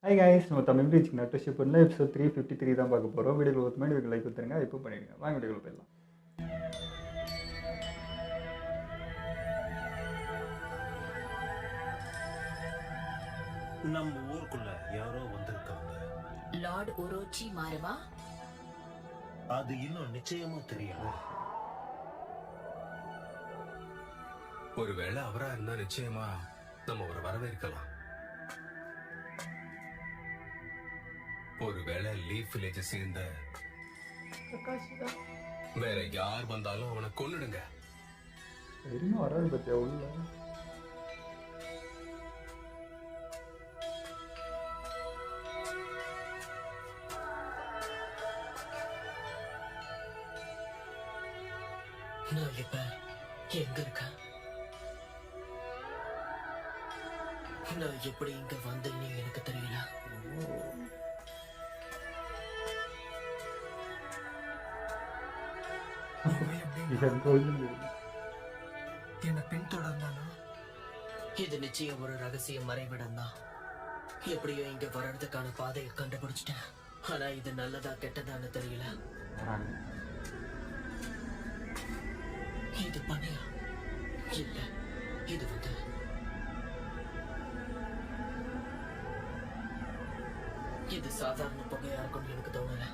Hi guys, நம்ம Tamil reach நட்டுஷிப்பில் episode 353 தான் பார்க்க போகிறோம். வீடியோவில் ஒருத்தமே வீடியோ லைக் கொடுத்துருங்க, இப்போ பண்ணிடுங்க. வாங்க வீடியோவில் போயிடலாம். நம்ம ஊருக்குள்ள யாரோ வந்திருக்காங்க. லார்ட் ஒரோச்சி மாறுவா? அது இன்னும் நிச்சயமா தெரியல. ஒருவேளை அவரா இருந்தா நிச்சயமா நம்ம அவரை வரவேற்கலாம். ஒருவேளை லீஃப் வில்லேஜ் சேர்ந்த வேற யார் வந்தாலும் அவனை கொன்னுடுங்க. இன்னும் வராது பத்தியா உள்ள. நான் இப்ப எங்க இருக்கேன்? நான் எப்படி இங்க வந்தேன்னு எனக்கு தெரியல. என்ன பின்தொடர்ந்தானா? இது நிச்சயம் ஒரு ரகசிய மறைவிடம் தான். எப்படியோ இங்க வர்றதுக்கான பாதையை கண்டுபிடிச்சிட்டேன். ஆனா இது நல்லதா கெட்டதான்னு தெரியல. இது பணியா இல்ல, இது வந்து இது சாதாரண புகையா இருக்கும்னு எனக்கு தோணல.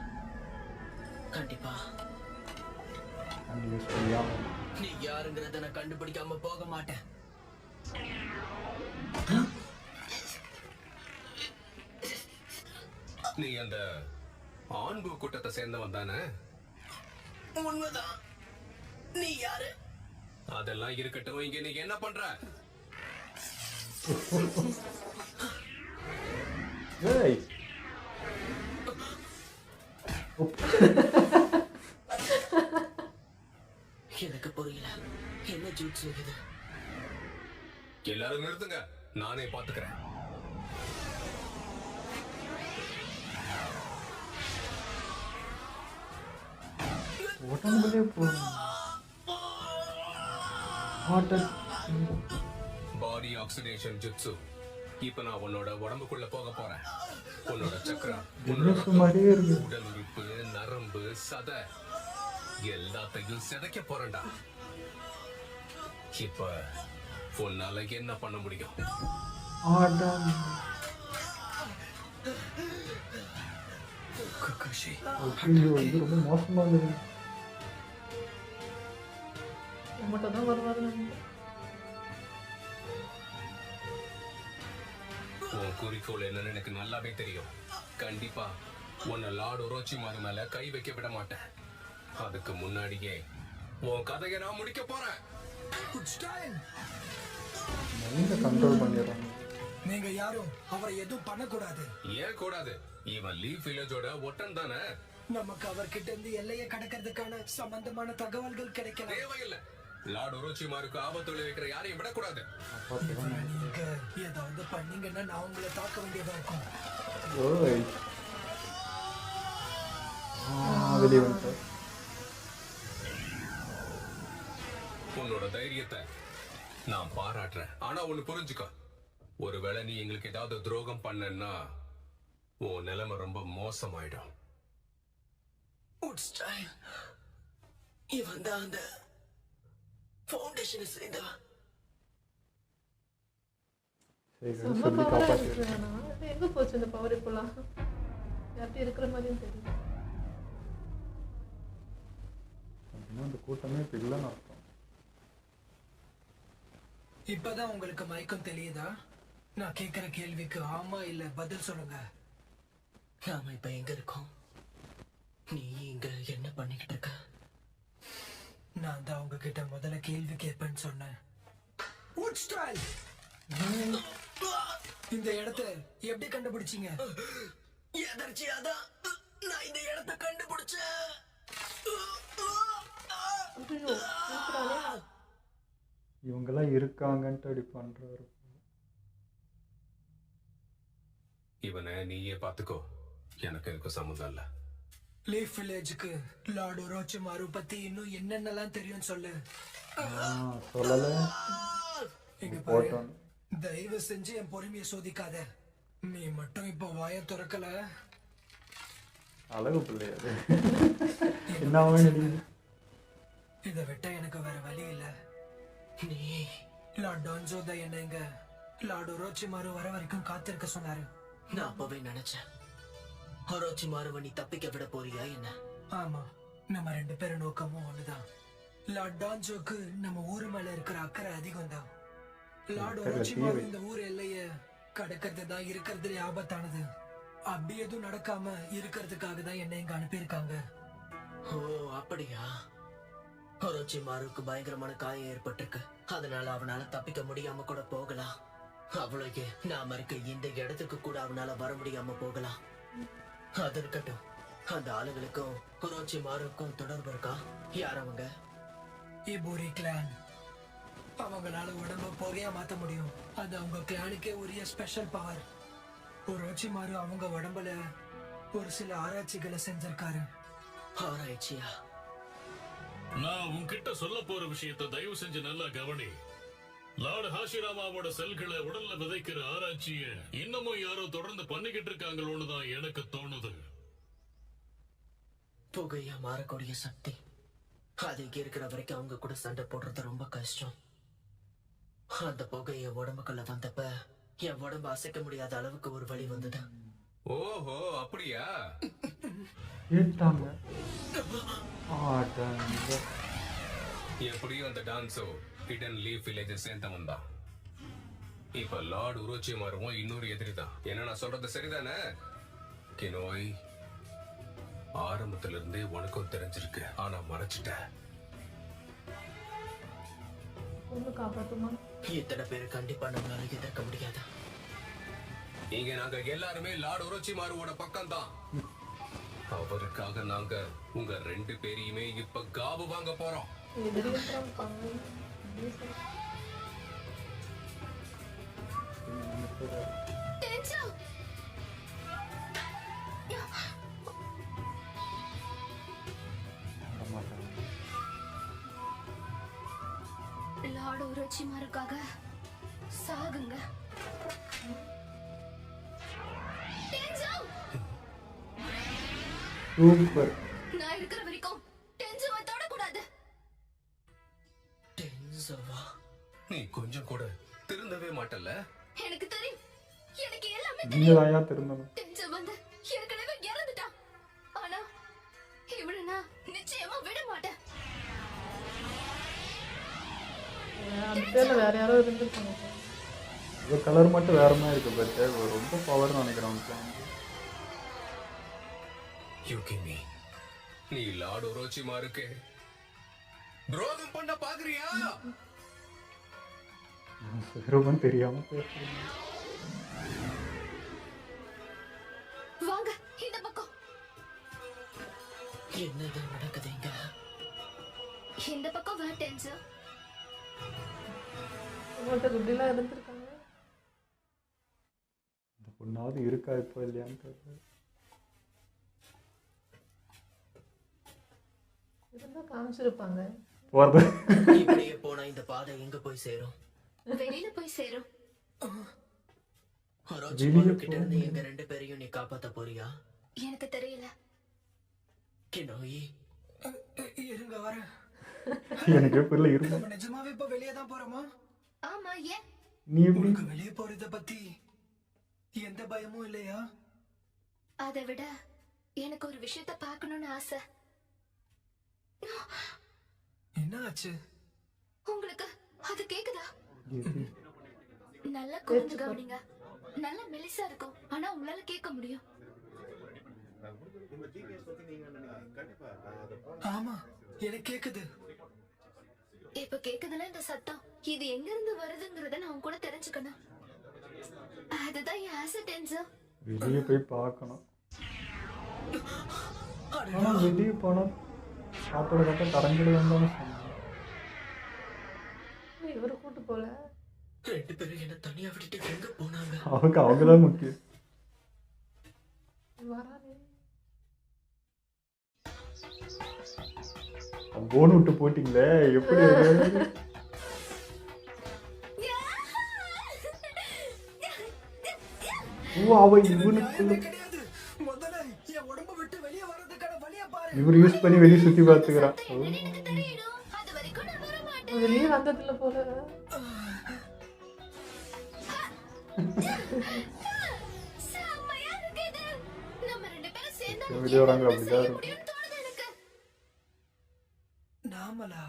கண்டிப்பா நீ யாருங்கிறத நான் கண்டுபிடிக்காம போக மாட்டேன். நீ அந்த ஆண்பு கூட்டத்தை சேர்ந்தவன் தானே? உண்மைதான். நீ யாரு? அதெல்லாம் இருக்கட்டும், இங்க நீ என்ன பண்ற? ஏய் எனக்கு புரியல. என்ன ஜூட்ஸ் இது? எல்லாரும் நிறுத்துங்க, நானே பாத்துக்கிறேன். உடம்புலே போகும். பாடி ஆக்சிடேஷன் ஜுட்சு. இப்ப நான் உன்னோட உடம்புக்குள்ள போக போறேன். உன்னோட சக்கரம், மாதிரியே இருக்கு. உடல் உறுப்பு, நரம்பு, சதை எல்லாத்தையும் சிதைக்க போறேன்டா. இப்ப உன்னால என்ன பண்ண முடியும்? ரொம்ப மோசமா இருக்கு. மட்டும்தான் வருவாரு. உன் குறிக்கோள் என்னன்னு எனக்கு நல்லாவே தெரியும். கண்டிப்பா உன்னை லார்ட் ஒரோச்சிமாரு மேல கை வைக்க விட மாட்டேன். அதுக்கு முன்னாடியே உன் கதையை நான் முடிக்க போறேன். கண்ட்ரோல் பண்ணிடுறாங்க. நீங்க யாரும் அவரை எதுவும் பண்ணக்கூடாது. ஏன் கூடாது? இவன் லீஃப் வில்லேஜோட ஒட்டன் தானே. நமக்கு அவர்கிட்ட இருந்து எல்லையை கடக்கிறதுக்கான சம்பந்தமான தகவல்கள் கிடைக்கலாம். தேவையில்லை. லார்ட் ஒரோச்சிமாருக்கு ஆபத்து விளைவிக்கிற யாரையும் விடக்கூடாது. நீங்க ஏதாவது பண்ணீங்கன்னா நான் உங்களை தாக்க வேண்டியதா இருக்கும். வெளியே வந்துட்டேன். உன்னோட தைரியத்தை நான் பாராட்டுறேன். ஆனா ஒண்ணு புரிஞ்சுக்க, ஒருவேளை நீ எங்களுக்கு ஏதாவது துரோகம் பண்ணன்னா உன் நிலைமை ரொம்ப மோசமாயிடும். இவன் தான் அந்த ஃபவுண்டேஷனை சேர்ந்தவன். செம்ம பவரா இருக்கு. எங்க போச்சு இந்த பவர்? இப்பெல்லாம் எப்படி இருக்கிற மாதிரியும் தெரியல. அந்த கூட்டமே இப்ப இல்லைன்னு அர்த்தம். இப்பதான் உங்களுக்கு மயக்கம் தெரியுதா? நான் கேட்கிற கேள்விக்கு ஆமா இல்ல பதில் சொல்லுங்க. நாம இப்ப எங்க இருக்கோம்? நீ இங்க என்ன பண்ணிக்கிட்டு இருக்க? நான் தான் உங்ககிட்ட முதல்ல கேள்வி கேட்பேன்னு சொன்னேன். இந்த இடத்தை எப்படி கண்டுபிடிச்சீங்க? எதர்ச்சியாதான் நான் இந்த இடத்தை கண்டுபிடிச்சேன். இவங்கெல்லாம் இருக்காங்கன்ட்டு அப்படி பண்றாரு. இவனை நீயே பாத்துக்கோ, எனக்கு இதுக்கு சம்மந்தம் இல்ல. லீஃப் வில்லேஜுக்கு லார்ட் ஒரோச்சிமாரு பத்தி இன்னும் என்னென்னலாம் தெரியும் சொல்லு. சொல்லல. இங்க பாரு, தயவு செஞ்சு என் பொறுமையை சோதிக்காத. நீ மட்டும் இப்போ வாயை திறக்கல, அழகு பிள்ளை அது. என்ன ஆகும்? இதை விட்ட எனக்கு வேற வழி இல்ல. நீ லார்ட் டான்ஜோத என்ன இங்க லார்ட் ஒரோச்சிமாரு வர வரைக்கும் காத்திருக்க சொன்னாரு. நான் அப்பவே நினைச்சேன், ஒரோச்சிமாருவை நீ தப்பிக்க விட போறியா என்ன? ஆமா, நம்ம 2 பேரும் நோக்கமும் ஒண்ணுதான். லார்ட் டான்ஜோக்கு நம்ம ஊரு மேல இருக்கிற அக்கறை அதிகம் தான். லார்ட் ஒரோச்சிமாரு இந்த ஊர் எல்லைய கடக்கிறது தான் இருக்கிறதுல ஆபத்தானது. அப்படி எதுவும் நடக்காம இருக்கிறதுக்காக தான் என்ன இங்க அனுப்பியிருக்காங்க. ஓ அப்படியா? ஒரோச்சிமாருக்கு பயங்கரமான காயம் ஏற்பட்டிருக்கு, அதனால அவனால தப்பிக்க முடியாம கூட போகலாம். அவ்வளவு நாம இருக்க இந்த இடத்துக்கு கூட அவனால வர முடியாம போகலாம். அது இருக்கட்டும், அந்த ஆளுங்களுக்கும் ஒரோச்சிமாருக்கும் தொடர்பு இருக்கா? யார் அவங்க? இபூரி கிளான். அவங்களால உடம்ப புகையா மாத்த முடியும். அது அவங்க கிளானுக்கே உரிய ஸ்பெஷல் பவர். ஒரோச்சிமாரு அவங்க உடம்புல ஒரு சில ஆராய்ச்சிகளை செஞ்சிருக்காரு. ஆராய்ச்சியா? நான் உன்கிட்ட சொல்ல போற விஷயத்தை தயவு செஞ்சு நல்லா கவனி. லார்ட் ஹாஷிராமாவோட செல்களை உடல்ல விதைக்கிற ஆராய்ச்சிய இன்னமும் யாரோ தொடர்ந்து பண்ணிக்கிட்டு இருக்காங்களோன்னு தான் எனக்கு தோணுது. புகையா மாறக்கூடிய சக்தி, அது இங்க இருக்கிற வரைக்கும் அவங்க கூட சண்டை போடுறது ரொம்ப கஷ்டம். அந்த புகை என் உடம்புக்குள்ள வந்தப்ப என் உடம்பு அசைக்க முடியாத அளவுக்கு ஒரு வலி வந்தது. ஓஹோ அப்படியா? கேட்டாங்க. ஆடாங்க. எப்படியும் அந்த டான்ஸோ ஹிடன் லீஃப் வில்லேஜை சேர்ந்தவன் தான். இப்ப லார்ட் உரோச்சிமாருவும் இன்னொரு எதிரி தான். என்ன நான் சொல்றது சரிதானே கினோய்? ஆரம்பத்துல இருந்தே உனக்கும் தெரிஞ்சிருக்கு, ஆனா மறைச்சிட்ட. ஒண்ணு காப்பாத்துமா? இத்தனை பேரு கண்டிப்பா நம்மளால எதிர்க்க முடியாது. இங்க நாங்க எல்லாருமே லார்ட் உரோச்சிமாருவோட பக்கம் தான். அவருக்காக நாங்க உங்க 2 பேரையுமே இப்ப காவு வாங்க போறோம். எதிரி இருப்பாங்க. லார்ட் ஒரோச்சிமாருக்காக சாகுங்க. சூப்பர். நான் இருக்கிற வரைக்கும் டென்ஜோவை தொடக்கூடாது. டென்சோவா? நீ கொஞ்சம் கூட திருந்தவே மாட்டல்ல? எனக்கு தெரியும், எனக்கு எல்லாமே நீங்க தெரியும். தாயா திருந்தணும். டென்ஜோ வந்து ஏற்கனவே இறந்துட்டான். ஆனா இவனை நான் நிச்சயமா விட மாட்டேன். அந்த பேர்ல வேற யாரோ இருந்திருப்பாங்க. இந்த கலர் மட்டும் வேற மாதிரி இருக்கு. பட் ரொம்ப பவர் நினைக்கிறேன். யூகிமி, நீ லார்ட் ஒரோச்சிமாருக்கு துரோகம் பண்ண பாக்குறியா? ரொம்ப தெரியாம பேசுறீங்க. வாங்க இந்த பக்கம். என்னதான் நடக்குதுங்க? இந்த பக்கம் வா டென்ஜோ. உங்கள்கிட்ட குட்டிலாம் இருந்திருக்காங்க. இந்த பொண்ணாவது இருக்கா இப்போ இல்லையான்னு தெரியல. இருந்தா காமிச்சிருப்பாங்க. போறது இப்படியே போனா இந்த பாதை எங்க போய் சேரும்? வெளியில போய் சேரும். ஒரோச்சிமாரு கிட்ட இருந்து எங்க 2 பேரையும் நீ காப்பாத்த போறியா? எனக்கு தெரியல. கினோயி, இருங்க வர. எனக்கு புரியல. இருமா. நம்ம நிஜமாவே இப்ப வெளியே தான் போறோமா? ஆமா, ஏன்? நீ எப்படி? உனக்கு வெளியே போறத பத்தி எந்த பயமும் இல்லையா? அதை விட எனக்கு ஒரு விஷயத்த பார்க்கணும்னு ஆசை. என்ன ஆச்சு? உங்களுக்கு அது கேக்குதா? எது? நல்ல குழந்தை கவனிங்க. நல்ல மெலிசா இருக்கும், ஆனா உங்களால கேட்க முடியும். ஆமா, எனக்கு கேக்குது. இப்ப கேக்குதுல இந்த சத்தம். இது எங்க இருந்து வருதுங்கறத நான் உன் கூட தெரிஞ்சுக்கணும். அதுதான் என் ஆசை டென்சோ. வெளியே போய் பார்க்கணும். ஆனா வெளியே போனா காத்தோட காத்த கரங்கடி வந்தாலும் இவரு கூட்டு போல. 2 பேரும் என்ன தனியா விட்டுட்டு எங்க போனாங்க? அவங்கதான் முக்கியம். வரானே. போன் விட்டு போட்டீங்களே எப்படி? ஓ அவ இவனுக்குள்ள கிடையாது. முதல்ல என் உடம்ப விட்டு வெளியே வர்றதுக்கான வழியை பாரு. இவர் யூஸ் பண்ணி வெளியே சுத்தி பார்த்துக்கிறான். ஓ எனக்கு தெரியணும். அது வரைக்கும் நான் வர மாட்டேன். வெளியே வந்ததில்ல போல. செம்மையா இருக்கு இது. நம்ம 2 பேரும் சேர்ந்தா விளையாடுறாங்க என்ன அப்படிதான் செய்ய இருக்கும். முடியும்னு தோணுது எனக்கு. நாமலா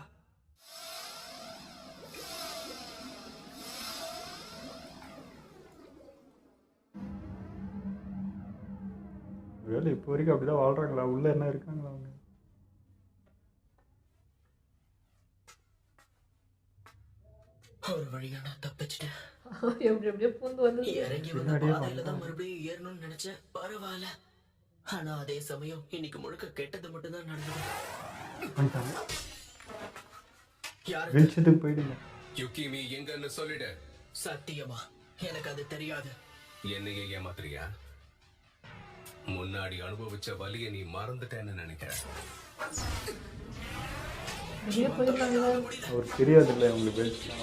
வேலை இப்போ வரைக்கும் அப்படிதான் வாழ்றாங்களா? உள்ள என்ன இருக்காங்களா அவங்க? ஒரு வழியா நான் தப்பிச்சிட்டேன். எப்படி எப்படியோ பூந்து வந்து இறங்கி வந்த பின்னாடியே பாதையில தான் மறுபடியும் ஏறணும்னு நினைச்சேன். பரவாயில்ல. ஆனா அதே சமயம் இன்னைக்கு முழுக்க கெட்டது மட்டும்தான் நடந்தது. வந்துட்டாங்க. யாரு? வெளிச்சத்துக்கு போயிடுங்க. யுகிமி எங்கன்னு சொல்லிடு. சத்தியமா எனக்கு அது தெரியாது. என்னையே ஏமாத்துறியா? முன்னாடி அனுபவிச்ச வலியை நீ மறந்துட்டேன்னு நினைக்கிறேன். வெளியே போயிருக்காங்களா? அவருக்கு தெரியாது இல்லை அவங்களுக்கு வெளிச்சம்.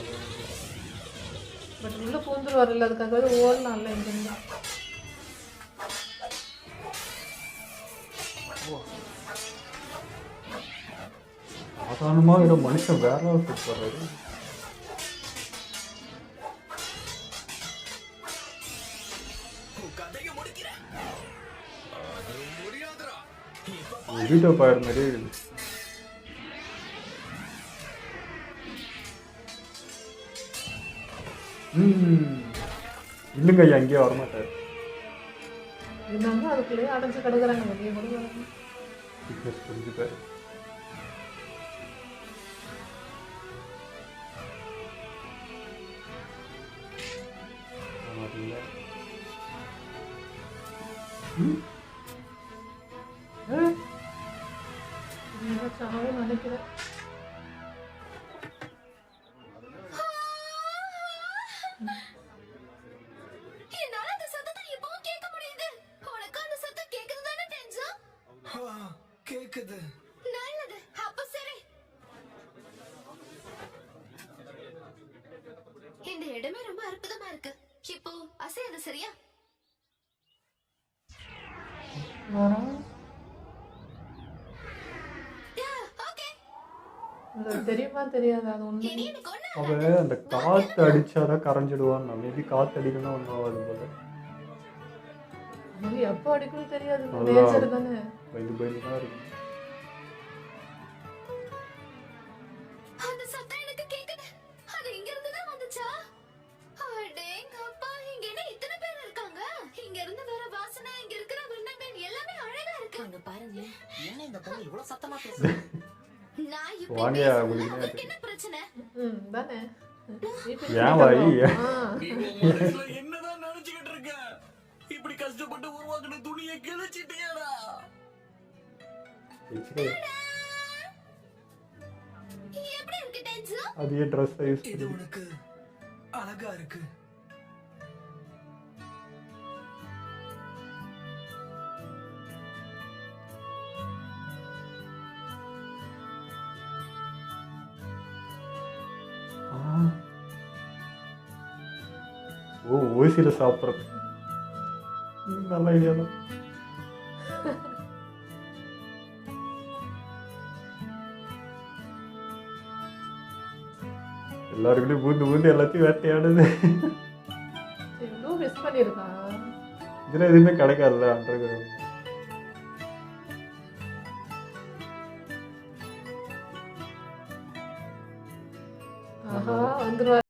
பட் உள்ள பூந்துருவார்ல, அதுக்காகவே ஓடலாம்ல இங்கிருந்து. சாதாரணமாக ஏதோ மனுஷன் வேற லெவல் போடுறாரு. உன் கதையை முடிக்கிறேன். அது முடியாதுடா. வீடியோ பாயிற மாதிரி இருக்குது. இல்லைங்க ஐயா அங்கேயே வரமாட்டார். இருந்தாலும் அதுக்குள்ளேயே அடைஞ்சு கிடக்குறாங்க, வெளியே கூட வராங்க. ஃபிட்னஸ் புரிஞ்சுப்பாரு. சாவும் நினைக்கிறேன். என்னால அந்த சத்தத்தை எப்பவும் கேட்க முடியுது. உனக்கு அந்த சத்தம் கேக்குது தானே டென்சோ? கேக்குது. நல்லது. அப்ப சரி. இந்த இடமே ரொம்ப அற்புதமா இருக்கு. இப்போ அசையாது சரியா? வரோம். ஓகே. உங்களுக்கு தெரியுமா தெரியாது அது ஒண்ணு. இனி எனக்கு ஒண்ணு அவ அந்த காற்று அடிச்சாதான் கரைஞ்சிடுவான். மேபி காற்று அடிக்கணும் ஒன்றும் ஆகாது போல. அது எப்போ அடிக்கணும் தெரியாது. அதான். நேச்சர் தானே. பயந்து பயந்து தான் இருக்கும். அந்த சத்தம் எனக்கு கேக்குது. அது இங்க இருந்து தான் வந்துச்சா? அடேங்கப்பா, இங்க என்ன இத்தனை பேர் இருக்காங்க? இங்க இருந்து வர வாசனை, இங்க இருக்கிற வண்ணங்கள் எல்லாமே அழகா இருக்கு. அங்க பாருங்க. என்ன இந்த பொண்ணு இவ்வளவு சத்தமா பேசுது? நான் இப்படி வாங்க, பேசுனா உங்களுக்கு உங்களுக்கு என்ன பிரச்சனை? தானே. ஏன் வாய்? நீ உன் மனசுல என்னதான் நினைச்சுக்கிட்டு இருக்க? இப்படி கஷ்டப்பட்டு உருவாக்குன துணியை கிழிச்சிட்டியடா. எப்படி இருக்கு டென்சோ? அது ஏன் ட்ரெஸ் யூஸ் இது பண்ணி உனக்கு அழகா இருக்கு. ஓ ஓசியில் சாப்பிட்றது நல்ல ஐடியா தான். எல்லாருக்குள்ளயும் பூந்து பூந்து எல்லாத்தையும் வேட்டையாடுது. இவ்வளோ மிஸ் பண்ணியிருக்கான். இதில் எதுவுமே கிடைக்காதுல்ல அண்டர் கிரவுண்ட். ஆஹா வந்துருவார்.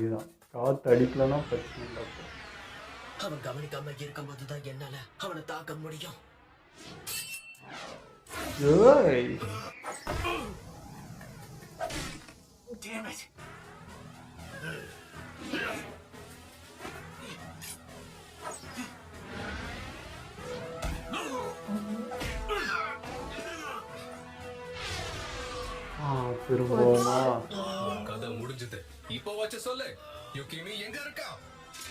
இதுதான் காற்று அடிக்கலன்னா பிரச்சனை இல்லை. அப்போ அவன் கவனிக்காம இருக்கும்போதுதான் என்னால அவனை தாக்க முடியும். ஏய் திரும்பவுமா கதை முடிஞ்சது. இப்போ வச்சு சொல்லு, யுகிமி எங்க இருக்கா?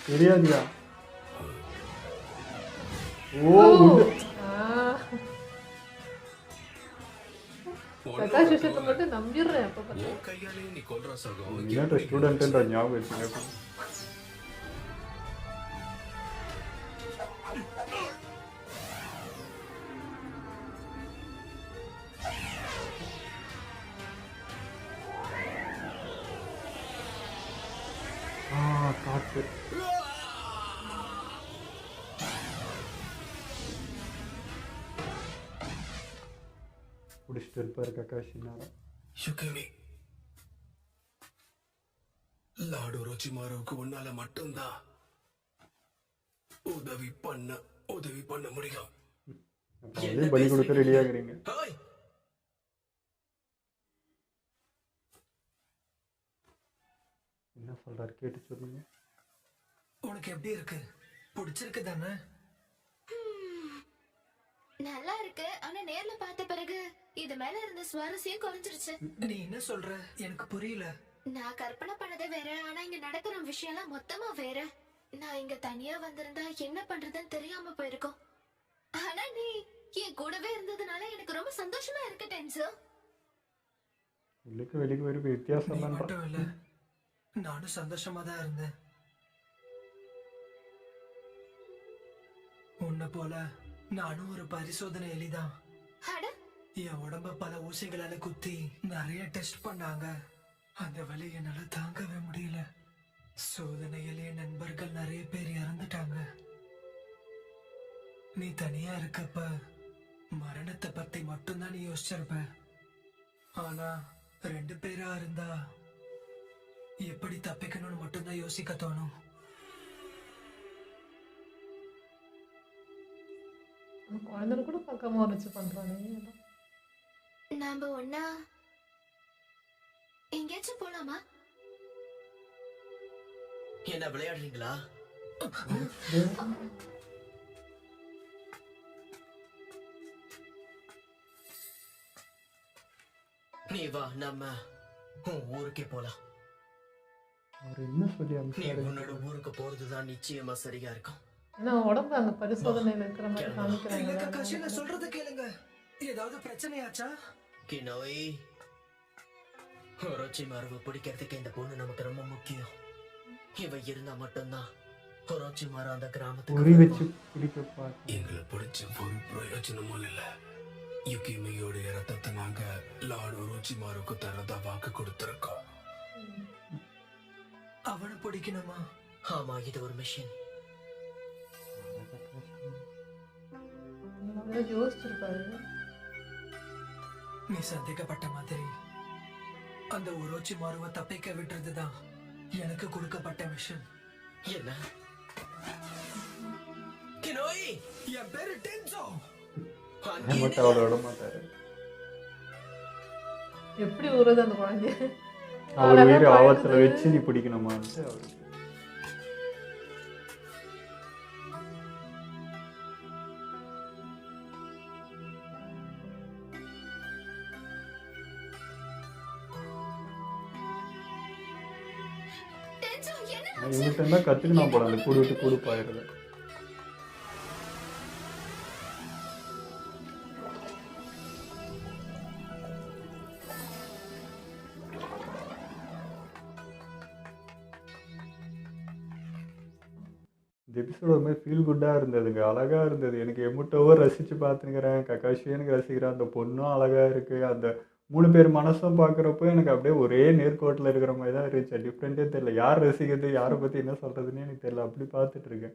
தெரியாதியா? ஓ பிரகாஷ் விஷயத்தை மட்டும் நம்பிடுறேன். அப்போ உன் கையாலே நீ கொல்ற சகம் என்னோட ஸ்டூடெண்ட்ன்ற ஞாபகம் வச்சுங்க. காற்று பிடிச்சிட்டு இருப்பார் கக்காஷி நேரம். யுகிமி, லார்ட் ஒரோச்சிமாருவுக்கு உன்னால மட்டும்தான் உதவி பண்ண முடியும். அதே பலி கொடுக்க ரெடி ஆகுறீங்க. ஹாய், என்ன சொல்றாரு கேட்டு சொல்லுங்க. உனக்கு எப்படி இருக்கு? பிடிச்சிருக்கு தானே? நல்லா இருக்கு. ஆனா நேர்ல பார்த்த பிறகு இது மேல இருந்த சுவாரஸ்யம் குறைஞ்சிருச்சு. நீ என்ன சொல்ற? எனக்கு புரியல. நான் கற்பனை பண்ணதே வேற, ஆனா இங்க நடக்கிற விஷயம்லாம் மொத்தமா வேற. நான் இங்க தனியா வந்திருந்தா என்ன பண்றதுன்னு தெரியாம போயிருக்கும். ஆனா நீ என் கூடவே இருந்ததுனால எனக்கு ரொம்ப சந்தோஷமா இருக்கு டென்சோ. உள்ளுக்கு வெளிக்கு ஒரு வித்தியாசம் நீ தான். மட்டும் இல்ல, நானும் சந்தோஷமா தான் இருந்தேன். உன்னை போல நானும் ஒரு பரிசோதனை எலிதான். அட, என் உடம்ப பல ஊசிகளால குத்தி நிறைய டெஸ்ட் பண்ணாங்க. அந்த வலி என்னால தாங்கவே முடியல. சோதனையில் என் நண்பர்கள் நிறைய பேர் இறந்துட்டாங்க. நீ தனியா இருக்கப்ப மரணத்தை பத்தி மட்டும்தான் நீ யோசிச்சிருப்ப. ஆனா 2 பேரா இருந்தா எப்படி தப்பிக்கணும்னு மட்டும்தான் யோசிக்க தோணும். குழந்தைன்னு கூட பார்க்காம வச்சு பண்றானே. நாம ஒன்னா எங்கேயாச்சும் போலாமா? என்ன விளையாடுறீங்களா? நீ வா, நம்ம உன் ஊருக்கே போலாம். அவர் என்ன சொல்லி நீ அனுப்பிச்சாரு? உன்னோட ஊருக்கு போறதுதான் நிச்சயமா சரியா இருக்கும். ஏன்னா உடம்பு அங்க பரிசோதனையில இருக்கிற மாதிரி இல்ல காமிக்கிறாங்க. கக்காஷி, நான் சொல்றத கேளுங்க. ஏதாவது பிரச்சனையாச்சா? கினோய், ஒரோச்சிமாருவை பிடிக்கிறதுக்கு இந்த பொண்ணு நமக்கு ரொம்ப முக்கியம். இவ இருந்தா மட்டும்தான் ஒரோச்சிமாரு அந்த பொறி கிராமத்துக்கு வச்சு பிடிக்க பார்க்க. எங்களை பிடிச்ச ஒரு பிரயோஜனமும் இல்ல. யுகிமியோடைய ரத்தத்தை நாங்க லார்ட் ஒரோச்சிமாருக்கு தரதா வாக்கு கொடுத்திருக்கோம். அவனை பிடிக்கணுமா? ஆமா, இது ஒரு மிஷன். நல்லா யோசிச்சிருப்பாரு. நீ சந்தேகப்பட்ட மாதிரி அந்த ஒரோச்சி மாறுவ தப்பிக்க விட்டுறதுதான் எனக்கு கொடுக்கப்பட்ட மிஷன். என்ன? கினோய், என் பேரு டென்சோ. மட்டும் அவரை விட மாட்டாரு. எப்படி ஊறது அந்த குழந்தைய? அவர் உயிர் ஆபத்துல வச்சு நீ பிடிக்கணுமான்ட்டு அவருக்கு. டென்சோ, என்ன? இவங்கிட்ட இருந்தா கத்துக்கணும் போல, அந்த கூடு விட்டு கூடு பாயிருது. இந்த எபிசோட் ஒரு மாதிரி ஃபீல் குட்டாக இருந்ததுங்க, அழகாக இருந்தது. எனக்கு எமுட்டோவோ ரசித்து பார்த்துக்கிறேன், கக்காஷியும் எனக்கு ரசிக்கிறேன், அந்த பொண்ணும் அழகாக இருக்குது. அந்த 3 பேர் மனசும் பார்க்குறப்போ எனக்கு அப்படியே ஒரே நேர்கோட்டில் இருக்கிற மாதிரி தான் இருந்துச்சு. டிஃப்ரெண்ட்டே தெரியல, யார் ரசிக்கிறது, யாரை பற்றி என்ன சொல்கிறதுன்னு எனக்கு தெரியல. அப்படி பார்த்துட்டு இருக்கேன்.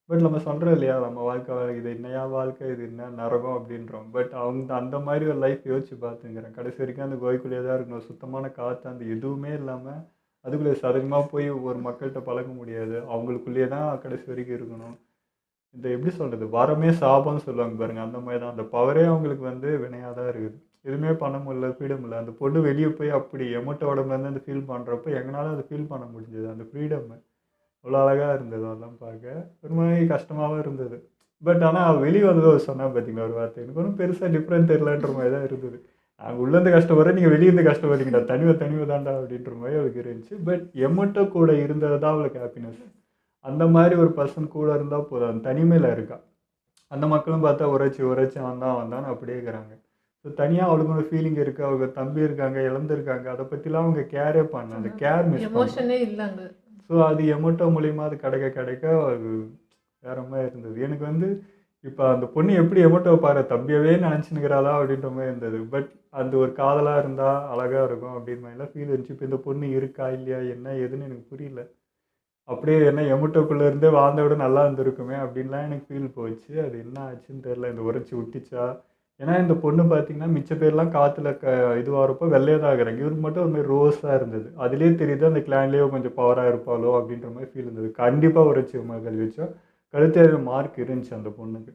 பட் நம்ம சொல்கிறோம் இல்லையா, நம்ம வாழ்க்கை இது என்னையா வாழ்க்கை, இது என்ன நரகம் அப்படின்றோம். பட் அவங்க அந்த மாதிரி ஒரு லைஃப் யோசிச்சு பார்த்துங்கிறேன். கடைசி வரைக்கும் அந்த கோயிலுக்குள்ளேயே தான் இருக்கணும், சுத்தமான காற்று, அந்த எதுவுமே இல்லாமல் அதுக்குள்ளே சடனாக போய் ஒரு மக்கள்கிட்ட பழக முடியாது. அவங்களுக்குள்ளேயே தான் கடைசி வரைக்கும் இருக்கணும். இந்த எப்படி சொல்கிறது, வரமே சாபம்னு சொல்லுவாங்க பாருங்க, அந்த மாதிரி தான். அந்த பவரே அவங்களுக்கு வந்து வினையாக தான் இருக்குது. எதுவுமே பண்ண முடியல, ஃப்ரீடம் இல்லை. அந்த பொண்ணு வெளியே போய் அப்படி எமோட்டோட வந்து அந்த ஃபீல் பண்ணுறப்போ எங்களால் அதை ஃபீல் பண்ண முடிஞ்சது. அந்த ஃப்ரீடம் அவ்வளோ அழகாக இருந்தது. அதெல்லாம் பார்க்க ஒரு மாதிரி கஷ்டமாகவும் இருந்தது. பட் ஆனால் வெளியே வந்து சொன்னா பார்த்தீங்களா ஒரு வார்த்தை, எனக்கு ஒன்றும் பெருசாக டிஃப்ரெண்ட் தெரியலன்ற மாதிரி தான் இருந்தது. நாங்கள் உள்ளேருந்து கஷ்டப்படுறேன், நீங்கள் வெளியேருந்து கஷ்டப்படுறீங்கடா, தனிமை தாண்டா அப்படின்ற மாதிரி அவளுக்கு இருந்துச்சு. பட் எமோட்டோ கூட இருந்தது தான் அவளுக்கு ஹாப்பினஸ். அந்த மாதிரி ஒரு பர்சன் கூட இருந்தால் போதும். அந்த தனிமையில் இருக்கா. அந்த மக்களும் பார்த்தா உரைச்சி வந்தான்னு அப்படியே இருக்கிறாங்க. ஸோ தனியாக அவளுக்கு ஒரு ஃபீலிங் இருக்குது. அவங்க தம்பி இருக்காங்க, இழந்திருக்காங்க, அதை பற்றிலாம் அவங்க கேரே பண்ணல. அந்த கேர் மிஸ் எமோஷனே இல்லைங்க. ஸோ அது எமோட்டோ மூலியமாக அது கிடைக்க அது வேற மாதிரி இருந்தது. எனக்கு வந்து இப்போ அந்த பொண்ணு எப்படி எமோட்டோ பாரு தம்பியவே நினச்சினுக்கிறாளா அப்படின்ற மாதிரி இருந்தது. பட் அந்த ஒரு காதலாக இருந்தால் அழகாக இருக்கும் அப்படின்னு மாதிரிலாம் ஃபீல் இருந்துச்சு. இப்போ இந்த பொண்ணு இருக்கா இல்லையா என்ன ஏதுன்னு எனக்கு புரியல. அப்படியே என்ன எமோட்டோக்குள்ளே இருந்தே வாழ்ந்த விட நல்லா இருந்திருக்குமே அப்படின்லாம் எனக்கு ஃபீல் போச்சு. அது என்ன ஆச்சுன்னு தெரில. இந்த உரைச்சி விட்டுச்சா? ஏன்னா இந்த பொண்ணு பார்த்தீங்கன்னா மிச்ச பேர்லாம் காற்றுல இதுவாகிறப்போ வெள்ளையாக தான் இருக்கிறாங்க. இவருக்கு மட்டும் ஒரு மாதிரி ரோஸாக இருந்தது. அதுலேயே தெரியுது அந்த கிளான்லேயே கொஞ்சம் பவராக இருப்பாளோ அப்படின்ற மாதிரி ஃபீல் இருந்தது. கண்டிப்பாக உரைச்சி கல்வி வச்சோம். கழுத்து மார்க் இருந்துச்சு அந்த பொண்ணுக்கு.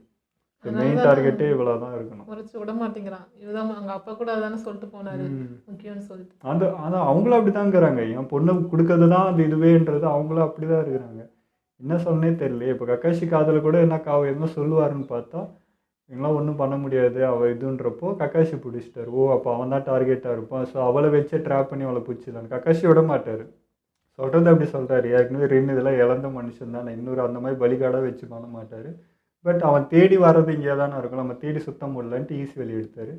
மெயின் டார்கெட்டே இவ்வளோ தான் இருக்கணும். உரைச்சி விட மாட்டேங்கிறான். இதுதான் அவங்க அப்பா கூட அதானே சொல்லிட்டு போனாரு முக்கியம்னு சொல்லிட்டு. அதான் அவங்களும் அப்படி தான் இருக்கிறாங்க. என் பொண்ணு கொடுக்கறது தான் அந்த இதுவேன்றது அவங்களும் அப்படி தான் இருக்கிறாங்க. என்ன சொன்னே தெரியல. இப்போ கக்காஷி காதல கூட என்ன சொல்லுவாருன்னு பார்த்தா எங்களாம் ஒன்றும் பண்ண முடியாது அவள் இதுன்றப்போ கக்காஷி பிடிச்சிட்டாரு. ஓ அப்போ அவன் தான் டார்கெட்டாக இருப்பான். ஸோ அவளை வச்சே ட்ராப் பண்ணி அவளை பிடிச்சிதான். கக்காஷி விட மாட்டார். சொல்கிறது அப்படி சொல்கிறாரு. ஏற்கனவே 2 இதெல்லாம் இழந்த மனுஷன் தான். இன்னொரு அந்த மாதிரி பலிகாடாக வச்சு பண்ண மாட்டார். பட் அவன் தேடி வர்றது இங்கே தானே இருக்கும். நம்ம தேடி சுத்தம் முடியலன்ட்டு ஈஸி வெளியே எடுத்தார்.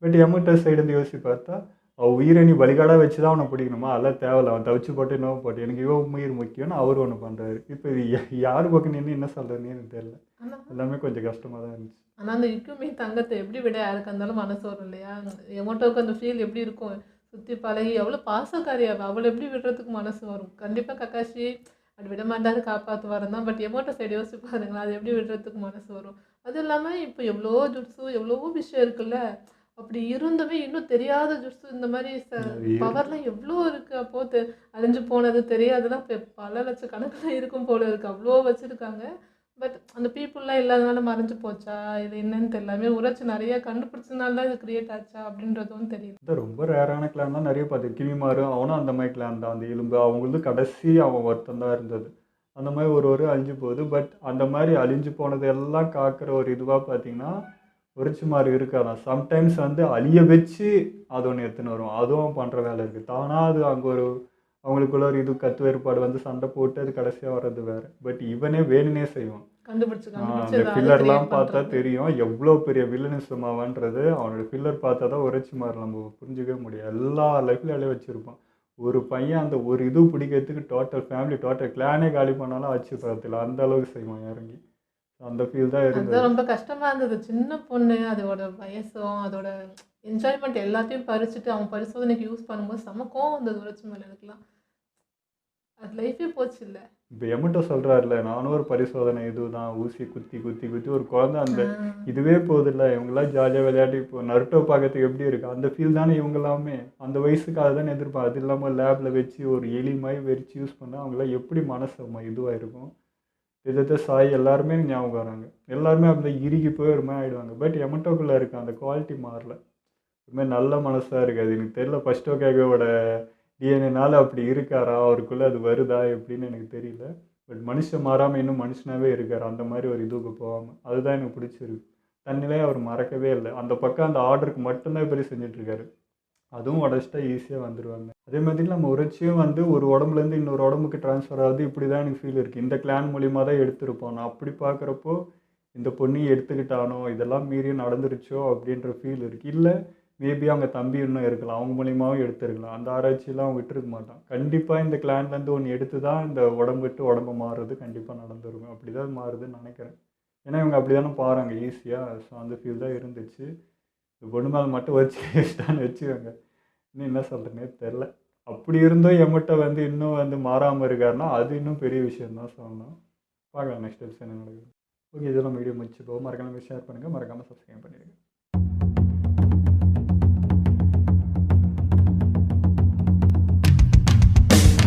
பட் எமோட்டோ சைடு வந்து யோசிச்சு பார்த்தா அவள் உயிரை நீ பலிகாடாக வச்சு தான் அவனை பிடிக்கணுமா? அதெல்லாம் தேவையில்ல. அவன் தவிச்சு போட்டு என்னவோ போட்டு எனக்கு இவன் உயிர் முக்கியம்னு அவர் ஒன்று பண்ணுறாரு. இப்போ இது யார் பக்கம் நின்று என்ன சொல்கிறதுன்னு எனக்கு தெரியல. எல்லாமே கொஞ்சம் கஷ்டமாக தான் இருந்துச்சு. ஆனால் அந்த யுக்குமி தங்கத்தை எப்படி விட யாருக்கு இருந்தாலும் மனசு வரும் இல்லையா? எமோட்டோவுக்கு அந்த ஃபீல் எப்படி இருக்கும்? சுற்றி பழகி எவ்வளோ பாசக்காரியாவை அவளை எப்படி விடுறதுக்கு மனசு வரும்? கண்டிப்பாக கக்காஷி அப்படி விட மாட்டாரு, காப்பாற்றுவாரு தான். பட் எமோட்டோ சைடு யோசிச்சு பாருங்களா, அது எப்படி விடுறதுக்கு மனசு வரும்? அதுவும் இல்லாமல் இப்போ எவ்வளோ ஜுட்ஸு எவ்வளவோ விஷயம் இருக்குல்ல. அப்படி இருந்துமே இன்னும் தெரியாத ஜுட்ஸு இந்த மாதிரி பவர்லாம் எவ்வளோ இருக்குது. அப்போது அழிஞ்சு போனது தெரியாதுலாம் இப்போ பல லட்சக்கணக்கில் இருக்கும் போல இருக்குது. அவ்வளோ வச்சுருக்காங்க. பட் அந்த பீப்புளெலாம் இல்லாதனால மறைஞ்சு போச்சா இது என்னன்னு தெரியல. உரைச்சி நிறைய கண்டுபிடிச்சதுனால தான் இது கிரியேட் ஆச்சா அப்படின்றதும் தெரியல. இது ரொம்ப ரேரான கிளான் தான் நிறைய பார்த்து. கிமிமாரு அவனும் அந்த மாதிரி கிளான் தான். அந்த எலும்பு அவங்களுக்கு கடைசி அவன் ஒருத்தன் தான் இருந்தது. அந்த மாதிரி ஒரு அழிஞ்சு போகுது. பட் அந்த மாதிரி அழிஞ்சு போனது எல்லாம் காக்கிற ஒரு இதுவாக பார்த்தீங்கன்னா உரைச்சிமாரு இருக்காதான். சம்டைம்ஸ் வந்து அழிய வச்சு அது ஒன்று எடுத்துன்னு வரும். அதுவும் பண்ணுற வேலை இருக்குது. தானாக அது அங்கே ஒரு அவங்களுக்குள்ள ஒரு இது கத்து வேறுபாடு வந்து சண்டை போட்டு அது கடைசியாக வர்றது வேறு. பட் இவனே வேணுனே செய்வான். அந்த ஃபில்லர்லாம் பார்த்தா தெரியும் எவ்வளோ பெரிய வில்லனிசம் அவன்றது. அவனோட ஃபில்லர் பார்த்தா தான் உரைச்சிமாரு நம்ம புரிஞ்சிக்கவே முடியும். எல்லா லைஃப்லையும் அழிய வச்சுருப்பான். ஒரு பையன் அந்த ஒரு இது பிடிக்கிறதுக்கு டோட்டல் ஃபேமிலி டோட்டல் கிளானே காலி பண்ணாலும் ஆச்சு பார்த்துல அந்த அளவுக்கு செய்வான் இறங்கி. அந்த ஃபீல் தான் இருந்தது. ரொம்ப கஷ்டமாக இருந்தது. சின்ன பொண்ணு அதோட வயசும் அதோட என்ஜாய்மெண்ட் எல்லாத்தையும் பறிச்சுட்டு அவன் பரிசோதனைக்கு யூஸ் பண்ணும்போது செம கோவம் வந்தது உரைச்சி மேலே. இருக்கலாம் அது லைஃபே போச்சு இல்லை. இப்போ எமோட்டோ சொல்கிறாருல, நானும் ஒரு பரிசோதனை இதுதான் ஊசி குத்தி ஒரு குழந்தை அந்த இதுவே போதில்ல. இவங்கெல்லாம் ஜாலியாக விளையாடி இப்போ நருட்டோ பார்க்கறதுக்கு எப்படி இருக்குது அந்த ஃபீல் தானே இவங்களாமே அந்த வயசுக்கு அதை தானே எதிர்ப்பாங்க. அது இல்லாமல் லேபில் வச்சு ஒரு எலி மாதிரி வெறிச்சு யூஸ் பண்ணால் அவங்களாம் எப்படி மனசு இதுவாக இருக்கும். இதை சாய் எல்லாருமே ஞாபகம் வராங்க. எல்லாருமே அப்படி இறுகி போய் ஒரு மாதிரி ஆகிடுவாங்க. பட் எமோட்டோக்குள்ளே இருக்க அந்த குவாலிட்டி மாறல. இதுமாதிரி நல்ல மனசாக இருக்காது. எனக்கு தெரியல ஃபர்ஸ்ட் ஓகேவோட டிஎன்ஏனால அப்படி இருக்காரா, அவருக்குள்ளே அது வருதா எப்படின்னு எனக்கு தெரியல. பட் மனுஷன் மாறாமல் இன்னும் மனுஷனாகவே இருக்கார். அந்த மாதிரி ஒரு இதுக்கு போகாமல் அதுதான் எனக்கு பிடிச்சிருக்கு. தன்னிலையே அவர் மறக்கவே இல்லை. அந்த பக்கம் அந்த ஆர்டருக்கு மட்டும்தான் இப்படி செஞ்சிட்ருக்காரு. அதுவும் உடச்சிட்டா ஈஸியாக வந்துடுவாங்க. அதே மாதிரி நம்ம உரைச்சியும் வந்து ஒரு உடம்புலேருந்து இன்னொரு உடம்புக்கு ட்ரான்ஸ்ஃபர் ஆகுது. இப்படி தான் எனக்கு ஃபீல் இருக்குது. இந்த கிளான் மூலிமா தான் எடுத்திருப்போம். நான் அப்படி பார்க்குறப்போ இந்த பொண்ணையும் எடுத்துக்கிட்டானோ இதெல்லாம் மீறியும் நடந்துருச்சோ அப்படின்ற ஃபீல் இருக்குது. இல்லை மேபி அவங்க தம்பி இன்னும் இருக்கலாம், அவங்க மூலியமாகவும் எடுத்துருக்கலாம். அந்த ஆராய்ச்சியெல்லாம் அவங்க விட்டுருக்க மாட்டான். கண்டிப்பாக இந்த கிளான்லேருந்து ஒன்று எடுத்து தான் இந்த உடம்பு விட்டு உடம்பு மாறுறது கண்டிப்பாக நடந்துருக்கும். அப்படி தான் மாறுதுன்னு நினைக்கிறேன். ஏன்னா இவங்க அப்படி தானே பாருங்க ஈஸியாக. ஸோ அந்த ஃபீல் தான் இருந்துச்சு. இந்த பொண்ணு மேலே மட்டும் வச்சுட்டான்னு வச்சுக்கோங்க. இன்னும் என்ன சொல்கிறேன்னே தெரில. அப்படி இருந்தும் எமோட்டோ வந்து இன்னும் வந்து மாறாமல் இருக்காருன்னா அது இன்னும் பெரிய விஷயந்தான் சொல்லணும். பார்க்கலாம் நெக்ஸ்ட் எபிசோட் என்ன நடக்குது. ஓகே, இதெல்லாம் வீடியோ முடிச்சுப்போம். மறக்காமல் ஷேர் பண்ணுங்கள், மறக்காமல் சப்ஸ்கிரைப் பண்ணிடுங்க.